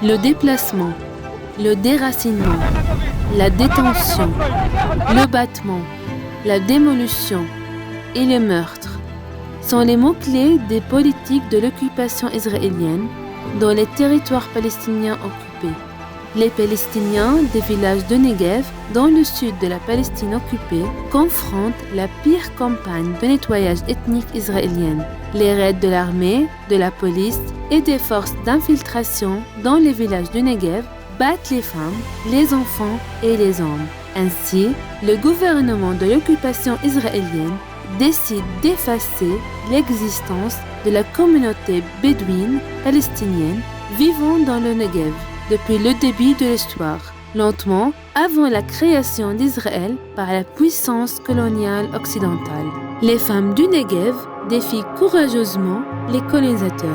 Le déplacement, le déracinement, la détention, le battement, la démolition et le meurtre sont les mots-clés des politiques de l'occupation israélienne dans les territoires palestiniens occupés. Les Palestiniens des villages de Negev, dans le sud de la Palestine occupée, confrontent la pire campagne de nettoyage ethnique israélienne. Les raids de l'armée, de la police et des forces d'infiltration dans les villages de Negev battent les femmes, les enfants et les hommes. Ainsi, le gouvernement de l'occupation israélienne décide d'effacer l'existence de la communauté bédouine palestinienne vivant dans le Negev depuis le début de l'histoire, lentement avant la création d'Israël par la puissance coloniale occidentale. Les femmes du Negev défient courageusement les colonisateurs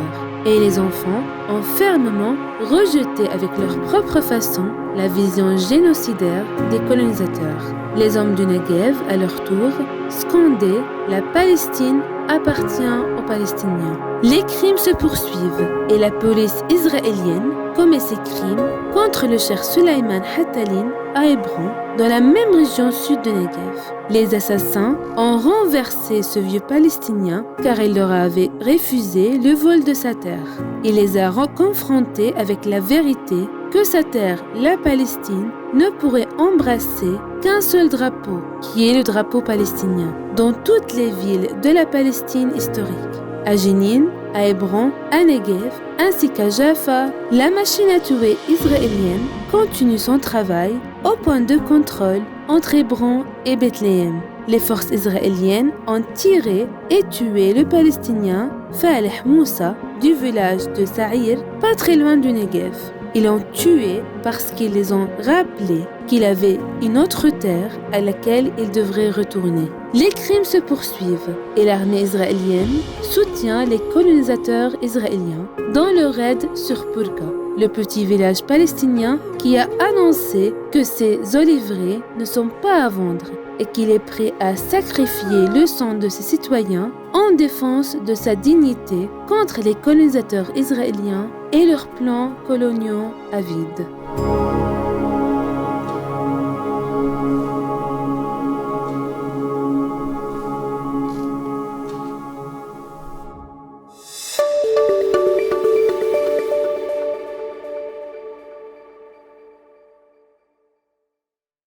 et les enfants ont fermement rejeté avec leur propre façon la vision génocidaire des colonisateurs. Les hommes du Negev, à leur tour, scandaient « La Palestine appartient aux Palestiniens ». Les crimes se poursuivent et la police israélienne commet ses crimes contre le cheikh Sulayman Hattalin à Hébron, dans la même région sud de Negev. Les assassins ont renversé ce vieux Palestinien car il leur avait refusé le vol de sa terre. Il les a confrontés avec la vérité que sa terre, la Palestine, ne pourrait embrasser qu'un seul drapeau, qui est le drapeau palestinien, dans toutes les villes de la Palestine historique. À Jénine, à Hébron, à Negev, ainsi qu'à Jaffa, la machine à tuer israélienne continue son travail au point de contrôle entre Hébron et Bethléem. Les forces israéliennes ont tiré et tué le Palestinien Faleh Moussa du village de Saïr, pas très loin du Negev. Ils l'ont tué parce qu'ils les ont rappelé qu'il avait une autre terre à laquelle il devrait retourner. Les crimes se poursuivent et l'armée israélienne soutient les colonisateurs israéliens dans le raid sur Purka, le petit village palestinien qui a annoncé que ses oliveraies ne sont pas à vendre et qu'il est prêt à sacrifier le sang de ses citoyens en défense de sa dignité contre les colonisateurs israéliens et leurs plans coloniaux avides.